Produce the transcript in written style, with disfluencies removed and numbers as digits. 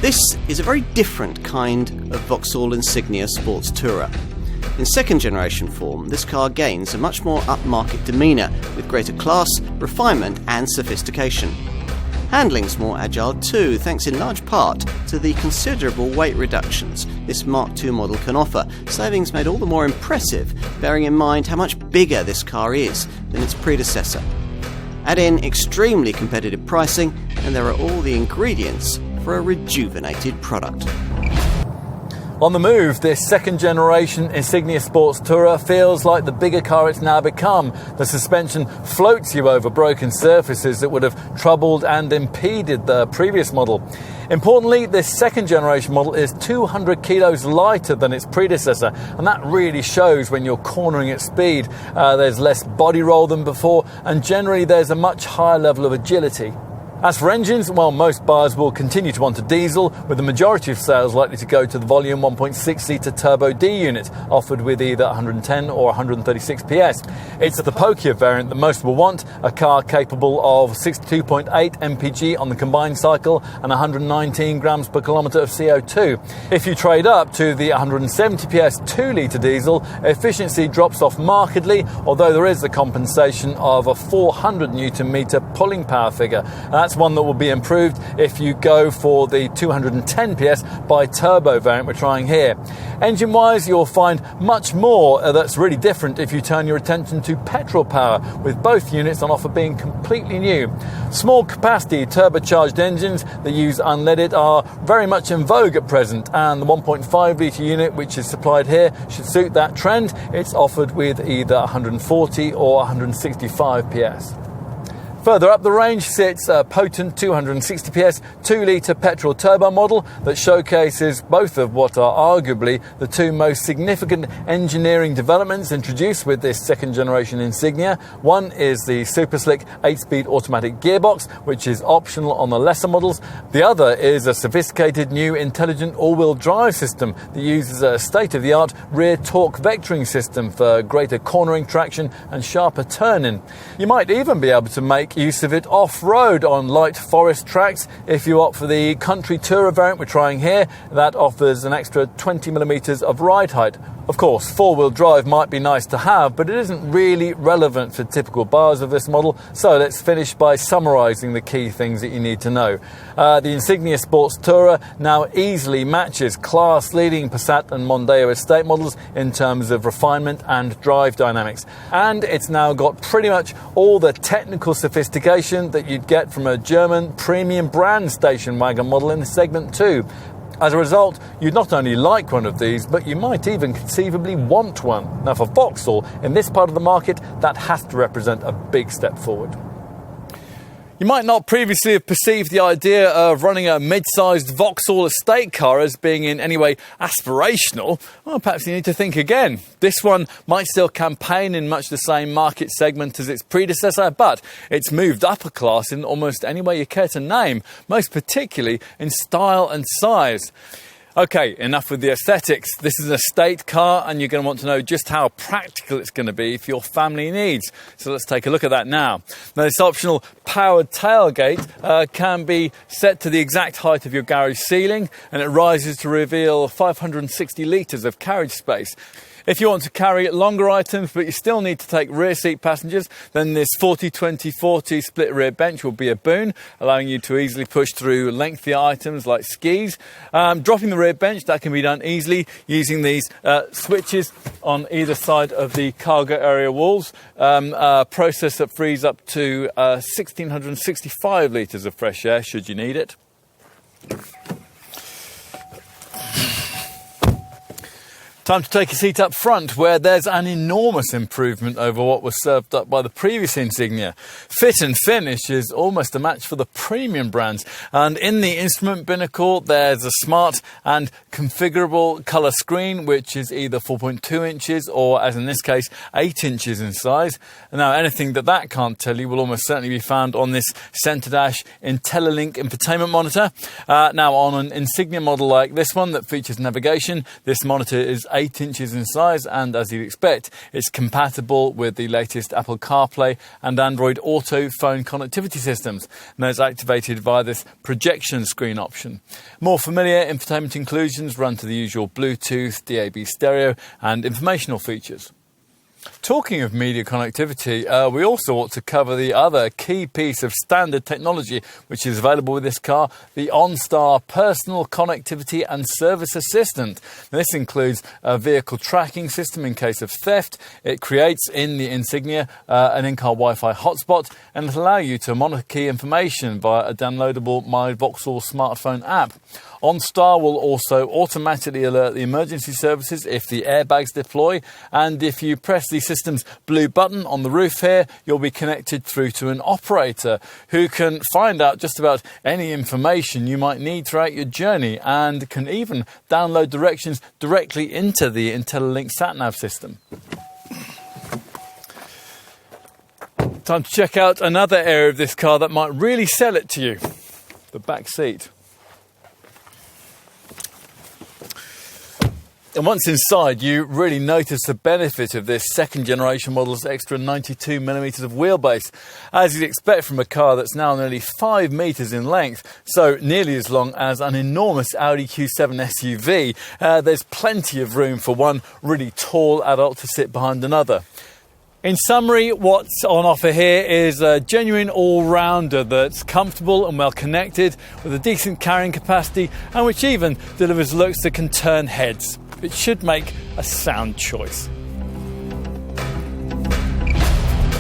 This is a very different kind of Vauxhall Insignia Sports Tourer. In second generation form, this car gains a much more upmarket demeanour with greater class, refinement and sophistication. Handling's more agile too, thanks in large part to the considerable weight reductions this Mark II model can offer, savings made all the more impressive, bearing in mind how much bigger this car is than its predecessor. Add in extremely competitive pricing and there are all the ingredients for a rejuvenated product. On the move, this second generation Insignia Sports Tourer feels like the bigger car it's now become. The suspension floats you over broken surfaces that would have troubled and impeded the previous model. Importantly, this second generation model is 200 kilos lighter than its predecessor, and that really shows when you're cornering at speed. There's less body roll than before, and generally there's a much higher level of agility. As for engines, well, most buyers will continue to want a diesel, with the majority of sales likely to go to the volume 1.6-litre Turbo D unit, offered with either 110 or 136 PS. It's the pokier variant that most will want, a car capable of 62.8 mpg on the combined cycle and 119 grams per kilometre of CO2. If you trade up to the 170 PS 2-litre diesel, efficiency drops off markedly, although there is the compensation of a 400 Nm pulling power figure. That's one that will be improved if you go for the 210 PS bi-turbo variant we're trying here. Engine-wise, you'll find much more that's really different if you turn your attention to petrol power, with both units on offer being completely new. Small capacity turbocharged engines that use unleaded are very much in vogue at present, and the 1.5 litre unit which is supplied here should suit that trend. It's offered with either 140 or 165 PS. Further up the range sits a potent 260 PS 2-litre petrol turbo model that showcases both of what are arguably the two most significant engineering developments introduced with this second generation Insignia. One is the super slick 8-speed automatic gearbox, which is optional on the lesser models. The other is a sophisticated new intelligent all-wheel drive system that uses a state-of-the-art rear torque vectoring system for greater cornering traction and sharper turning. You might even be able to make use of it off-road on light forest tracks if you opt for the country tourer variant we're trying here. That offers an extra 20mm of ride height. Of course, four-wheel drive might be nice to have, but it isn't really relevant for typical buyers of this model, so let's finish by summarising the key things that you need to know. The Insignia Sports Tourer now easily matches class-leading Passat and Mondeo estate models in terms of refinement and drive dynamics, and it's now got pretty much all the technical sophistication that you'd get from a German premium brand station wagon model in the segment too. As a result, you'd not only like one of these, but you might even conceivably want one. Now for Vauxhall, in this part of the market, that has to represent a big step forward. You might not previously have perceived the idea of running a mid-sized Vauxhall estate car as being in any way aspirational. Well, perhaps you need to think again. This one might still campaign in much the same market segment as its predecessor, but it's moved up a class in almost any way you care to name, most particularly in style and size. Okay, enough with the aesthetics. This is an estate car and you're going to want to know just how practical it's going to be for your family needs. So let's take a look at that now. Now, this optional powered tailgate can be set to the exact height of your garage ceiling, and it rises to reveal 560 litres of carriage space. If you want to carry longer items but you still need to take rear seat passengers, then this 40-20-40 split rear bench will be a boon, allowing you to easily push through lengthier items like skis. Dropping the rear bench, that can be done easily using these switches on either side of the cargo area walls, a process that frees up to 1,665 litres of fresh air should you need it. Time to take a seat up front, where there's an enormous improvement over what was served up by the previous Insignia. Fit and finish is almost a match for the premium brands, and in the instrument binnacle there's a smart and configurable colour screen, which is either 4.2 inches or, as in this case, 8 inches in size. Now, anything that can't tell you will almost certainly be found on this centre dash IntelliLink infotainment monitor. Now, on an Insignia model like this one that features navigation, this monitor is 8 inches in size, and as you'd expect, it's compatible with the latest Apple CarPlay and Android Auto phone connectivity systems, and it's activated via this projection screen option. More familiar infotainment inclusions run to the usual Bluetooth, DAB stereo and informational features. Talking of media connectivity, we also ought to cover the other key piece of standard technology which is available with this car, the OnStar Personal Connectivity and Service Assistant. Now, this includes a vehicle tracking system in case of theft. It creates in the Insignia an in-car Wi-Fi hotspot, and it'll allow you to monitor key information via a downloadable My Vauxhall smartphone app. OnStar will also automatically alert the emergency services if the airbags deploy, and if you press the system's blue button on the roof here, you'll be connected through to an operator who can find out just about any information you might need throughout your journey, and can even download directions directly into the IntelliLink sat-nav system. Time to check out another area of this car that might really sell it to you: the back seat. And once inside, you really notice the benefit of this second generation model's extra 92mm of wheelbase, as you'd expect from a car that's now nearly 5 metres in length, so nearly as long as an enormous Audi Q7 SUV. There's plenty of room for one really tall adult to sit behind another. In summary, what's on offer here is a genuine all-rounder that's comfortable and well connected, with a decent carrying capacity, and which even delivers looks that can turn heads. It should make a sound choice.